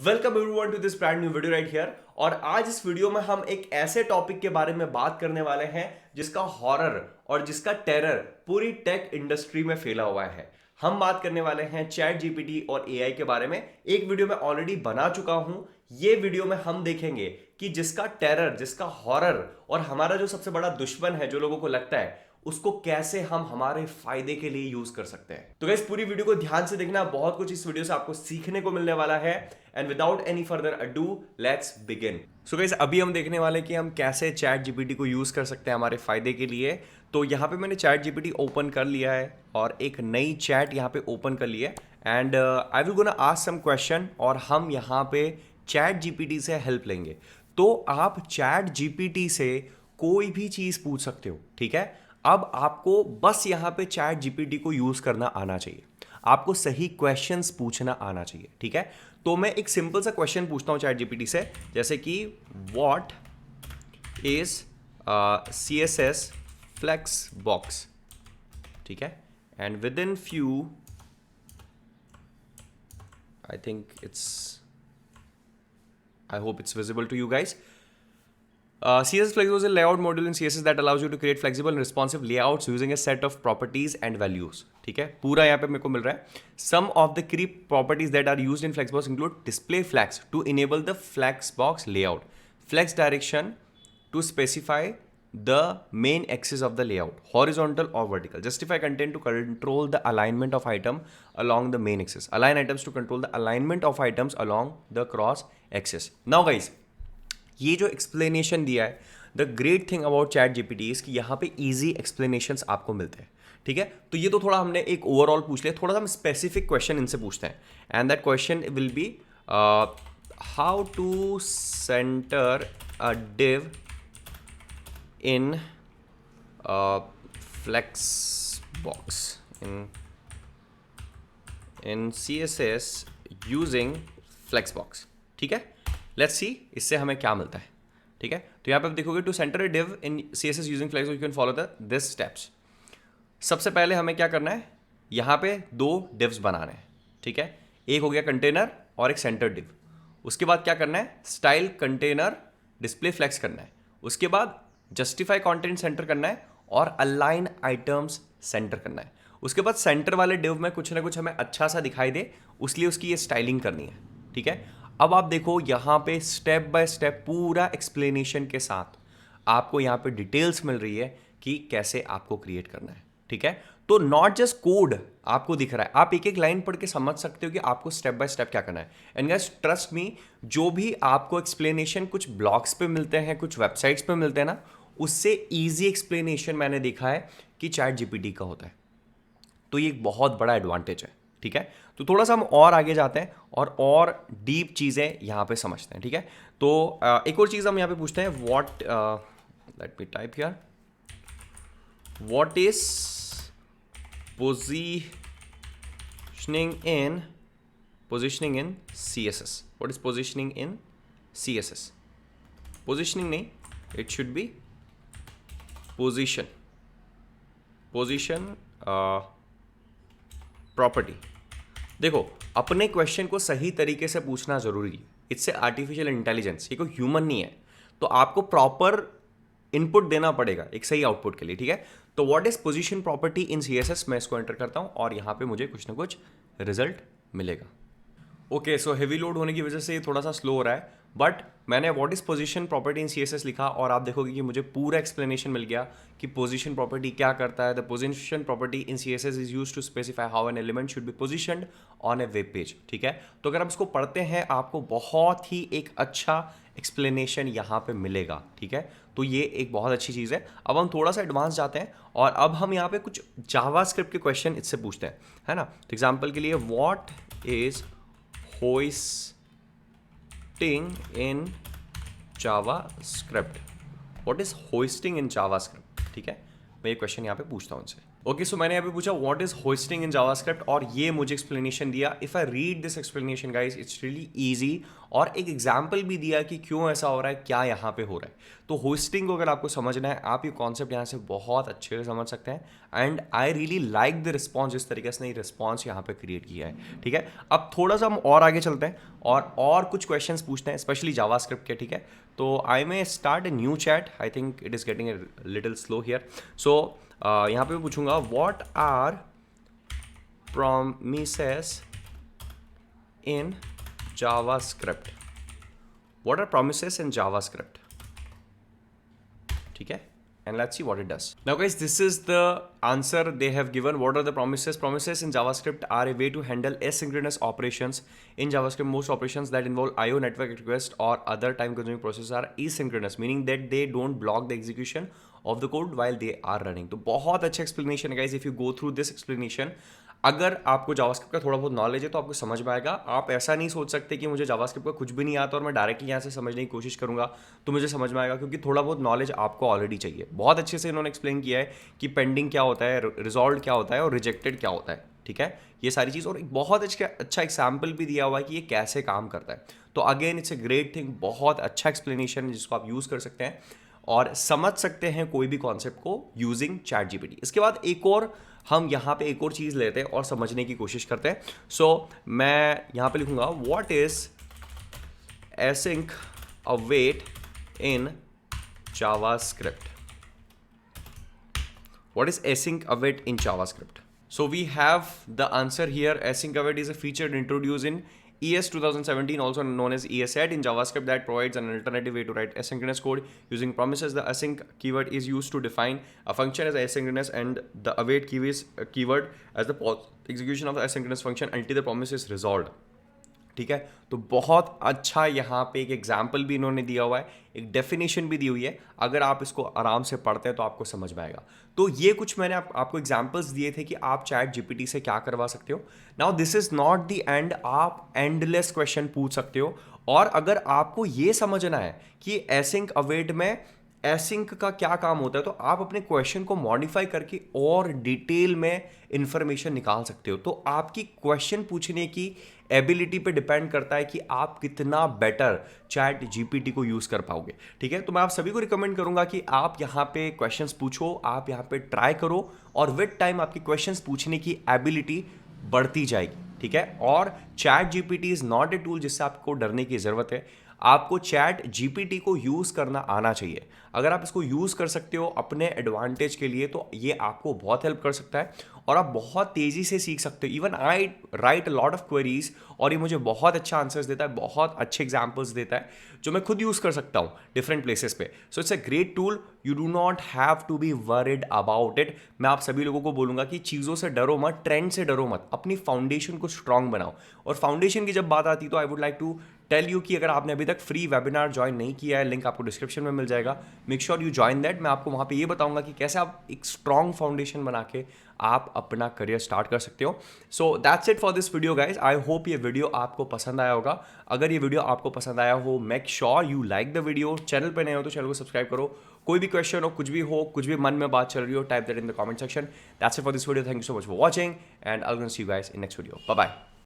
Welcome everyone to this brand new video right here. और आज इस वीडियो में हम एक ऐसे टॉपिक के बारे में बात करने वाले हैं जिसका हॉरर और जिसका टेरर पूरी टेक इंडस्ट्री में फैला हुआ है। हम बात करने वाले हैं चैट जीपीटी और एआई के बारे में। एक वीडियो में ऑलरेडी बना चुका हूं। ये वीडियो में हम देखेंगे कि जिसका टेरर, जिसका हॉरर और हमारा जो सबसे बड़ा दुश्मन है, जो लोगों को लगता है, उसको कैसे हम हमारे फायदे के लिए यूज कर सकते हैं। तो गाइस पूरी वीडियो को ध्यान से देखना, बहुत कुछ इस वीडियो से आपको सीखने को मिलने वाला है। And without any further ado let's begin. So guys अभी हम देखने वाले कि हम कैसे चैट जीपीटी को यूज कर सकते हैं हमारे फायदे के लिए। तो यहाँ पे मैंने चैट जीपीटी ओपन कर लिया है और एक नई चैट यहाँ पे ओपन कर ली है। And I will gonna ask some question और हम यहाँ पे चैट जीपीटी से हेल्प लेंगे। तो आप चैट जीपीटी से कोई भी चीज पूछ सकते हो, ठीक है। अब आपको बस यहां पे चैट जीपीटी को यूज करना आना चाहिए, आपको सही क्वेश्चंस पूछना आना चाहिए, ठीक है। तो मैं एक सिंपल सा क्वेश्चन पूछता हूं चैट जीपीटी से, जैसे कि what is CSS flex box, ठीक है। And within few I think I hope it's visible to you guys. CSS Flex was a layout module in CSS that allows you to create flexible and responsive layouts using a set of properties and values. ठीक है, पूरा यहाँ पे मेरे को मिल रहा है. Some of the key properties that are used in Flexbox include display flags to enable the Flexbox layout, flex direction to specify the main axis of the layout, horizontal or vertical, justify content to control the alignment of item along the main axis, align items to control the alignment of items along the cross axis. Now guys, ये जो explanation दिया है, the great thing about chat GPT is कि यहाँ पे easy explanations आपको मिलते हैं, ठीक है। तो ये तो थोड़ा हमने एक ओवरऑल पूछ लिया, थोड़ा सा हम स्पेसिफिक क्वेश्चन इनसे पूछते हैं। And that question will be how to centre a div in flex box in CSS using flex box, ठीक है। लेट्स सी इससे हमें क्या मिलता है, ठीक है। तो यहाँ पे आप देखोगे to centre a div in CSS using flex you can follow this steps. सबसे पहले हमें क्या करना है, यहाँ पे दो डिव्स बनाने हैं, ठीक है। एक हो गया कंटेनर और एक सेंटर डिव। उसके बाद क्या करना है, स्टाइल कंटेनर डिस्प्ले फ्लेक्स करना है। उसके बाद जस्टिफाई कॉन्टेंट सेंटर करना है और अलाइन आइटम्स सेंटर करना है। उसके बाद सेंटर वाले डिव में कुछ ना कुछ हमें अच्छा सा दिखाई दे, उसलिए उसकी ये स्टाइलिंग करनी है, ठीक है। अब आप देखो यहाँ पे स्टेप बाय स्टेप पूरा एक्सप्लेनेशन के साथ आपको यहाँ पे डिटेल्स मिल रही है कि कैसे आपको क्रिएट करना है, ठीक है। तो नॉट जस्ट कोड आपको दिख रहा है, आप एक एक लाइन पढ़ के समझ सकते हो कि आपको स्टेप बाय स्टेप क्या करना है। एंड गाइस ट्रस्ट मी, जो भी आपको एक्सप्लेनेशन कुछ ब्लॉग्स पे मिलते हैं, कुछ वेबसाइट्स पे मिलते हैं ना, उससे ईजी एक्सप्लेनेशन मैंने देखा है कि चैट जीपीटी का होता है। तो ये एक बहुत बड़ा एडवांटेज है, ठीक है। तो थोड़ा सा हम और आगे जाते हैं और डीप चीज़ें यहाँ पे समझते हैं, ठीक है। तो एक और चीज़ हम यहाँ पे पूछते हैं, what let me type here, what is positioning in CSS, what is positioning in CSS, positioning नहीं, it should be position property. देखो अपने क्वेश्चन को सही तरीके से पूछना जरूरी है, इससे आर्टिफिशियल इंटेलिजेंस, ये कोई ह्यूमन नहीं है, तो आपको प्रॉपर इनपुट देना पड़ेगा एक सही आउटपुट के लिए, ठीक है। तो what is position property in CSS, मैं इसको एंटर करता हूं और यहां पे मुझे कुछ ना कुछ रिजल्ट मिलेगा। ओके, सो हेवी लोड होने की वजह से ये थोड़ा सा स्लो हो रहा है, बट मैंने what is position property in CSS लिखा और आप देखोगे कि मुझे पूरा एक्सप्लेनेशन मिल गया कि पोजीशन प्रॉपर्टी क्या करता है। The position property in CSS is used to specify how an element should be positioned on a web page, ठीक है। तो अगर आप इसको पढ़ते हैं आपको बहुत ही एक अच्छा एक्सप्लेनेशन यहाँ पे मिलेगा, ठीक है। तो ये एक बहुत अच्छी चीज़ है। अब हम थोड़ा सा एडवांस जाते हैं और अब हम यहाँ पे कुछ जावास्क्रिप्ट के क्वेश्चन इससे पूछते हैं, है ना। तो एग्जाम्पल के लिए what is hoisting in JavaScript, what is hoisting in JavaScript, ठीक है। मैं ये क्वेश्चन यहाँ पे पूछता हूँ इनसे, ओके, सो मैंने अभी पूछा what is hosting in JavaScript और ये मुझे एक्सप्लेनेशन दिया. If I read this explanation guys, it's really easy, और एक एग्जाम्पल भी दिया कि क्यों ऐसा हो रहा है, क्या यहाँ पे हो रहा है. तो होस्टिंग को अगर आपको समझना है, आप ये कॉन्सेप्ट यहाँ से बहुत अच्छे से समझ सकते हैं. And I really like the response, जिस तरीके से रिस्पॉन्स यहाँ पे क्रिएट किया है. ठीक है, अब थोड़ा सा हम और आगे चलते हैं और कुछ क्वेश्चंस पूछते हैं, स्पेशली जावास्क्रिप्ट के. ठीक है, तो I may start a new chat. I think it is getting a little slow here. So यहाँ पे मैं पूछूंगा what are promises in JavaScript. What are promises in JavaScript? ठीक है, and let's see what it does. Now guys, this is the answer they have given. What are the promises? Promises in JavaScript are a way to handle asynchronous operations. In JavaScript, most operations that involve IO, network request or other time-consuming processes are asynchronous, meaning that they don't block the execution of the code while they are running. तो बहुत अच्छा explanation है guys. If you go through this explanation, अगर आपको JavaScript का थोड़ा बहुत knowledge है तो आपको समझ में आएगा. आप ऐसा नहीं सोच सकते कि मुझे जावास्क्रिप्ट का कुछ भी नहीं आता और मैं डायरेक्टली यहाँ से समझने की कोशिश करूंगा तो मुझे समझ में आएगा, क्योंकि थोड़ा बहुत नॉलेज आपको ऑलरेडी चाहिए. बहुत अच्छे से इन्होंने एक्सप्लेन किया है कि पेंडिंग क्या होता है, रिजॉल्व क्या होता है और रिजेक्टेड क्या होता है. ठीक है, ये सारी चीज़, और एक बहुत अच्छा एग्जाम्पल भी दिया हुआ है कि ये कैसे काम करता है. तो again it's a great thing, बहुत अच्छा एक्सप्लेनेशन जिसको आप यूज़ कर सकते हैं और समझ सकते हैं कोई भी कॉन्सेप्ट को यूजिंग चैट जीपीटी. इसके बाद हम यहाँ पे एक और चीज़ लेते हैं और समझने की कोशिश करते हैं. सो मैं यहाँ पे लिखूंगा what is async await in JavaScript. What is async await in JavaScript? So we have the answer here. Async await is a feature introduced in ES 2017, also known as ESAT in JavaScript, that provides an alternative way to write asynchronous code using promises. The async keyword is used to define a function as asynchronous, and the await keyword as the pause execution of the asynchronous function until the promise is resolved. ठीक है, तो बहुत अच्छा यहाँ पे एक example भी इन्होंने दिया हुआ है, एक डेफिनेशन भी दी हुई है. अगर आप इसको आराम से पढ़ते हैं तो आपको समझ में आएगा. तो ये कुछ मैंने आपको एग्जाम्पल्स दिए थे कि आप चैट जीपीटी से क्या करवा सकते हो. Now this is not the end, आप एंडलेस क्वेश्चन पूछ सकते हो. और अगर आपको ये समझना है कि एसिंक अवेट में एसिंक का क्या काम होता है, तो आप अपने क्वेश्चन को मॉडिफाई करके और डिटेल में इंफॉर्मेशन निकाल सकते हो. तो आपकी क्वेश्चन पूछने की एबिलिटी पे डिपेंड करता है कि आप कितना बेटर चैट जीपीटी को यूज़ कर पाओगे. ठीक है, तो मैं आप सभी को रिकमेंड करूंगा कि आप यहाँ पे क्वेश्चंस पूछो, आप यहाँ पे ट्राई करो, और विद टाइम आपकी क्वेश्चंस पूछने की एबिलिटी बढ़ती जाएगी. ठीक है, और chat GPT is not a tool जिससे आपको डरने की ज़रूरत है. आपको चैट जीपीटी को यूज़ करना आना चाहिए. अगर आप इसको यूज़ कर सकते हो अपने एडवांटेज के लिए तो ये आपको बहुत हेल्प कर सकता है और आप बहुत तेज़ी से सीख सकते हो. Even I right a lot of queries और ये मुझे बहुत अच्छा आंसर्स देता है, बहुत अच्छे एग्जाम्पल्स देता है जो मैं खुद यूज़ कर सकता हूँ डिफरेंट प्लेसेस पे. So it's a great tool. You do not have to be worried about it. मैं आप सभी लोगों को बोलूँगा कि चीज़ों से डरो मत, ट्रेंड से डरो मत, अपनी फाउंडेशन को स्ट्रांग बनाओ. और फाउंडेशन की जब बात आती तो I would like to tell you कि अगर आपने अभी तक फ्री वेबिनार ज्वाइन नहीं किया है, लिंक आपको डिस्क्रिप्शन में मिल जाएगा. Make sure you join that. मैं आपको वहाँ पे ये बताऊंगा कि कैसे आप एक स्ट्रॉन्ग फाउंडेशन बना के आप अपना करियर स्टार्ट कर सकते हो. So that's it for this video guys. I hope ये वीडियो आपको पसंद आया होगा. अगर ये वीडियो आपको पसंद आया हो, make sure you like the video. Channel पर नए हो तो चैनल को सब्सक्राइब करो. कोई भी क्वेश्चन हो, कुछ भी मन में बात चल रही हो, type that in the comment section. That's it for this video. Thank you so much for watching and I will see you guys in next video. Bye bye.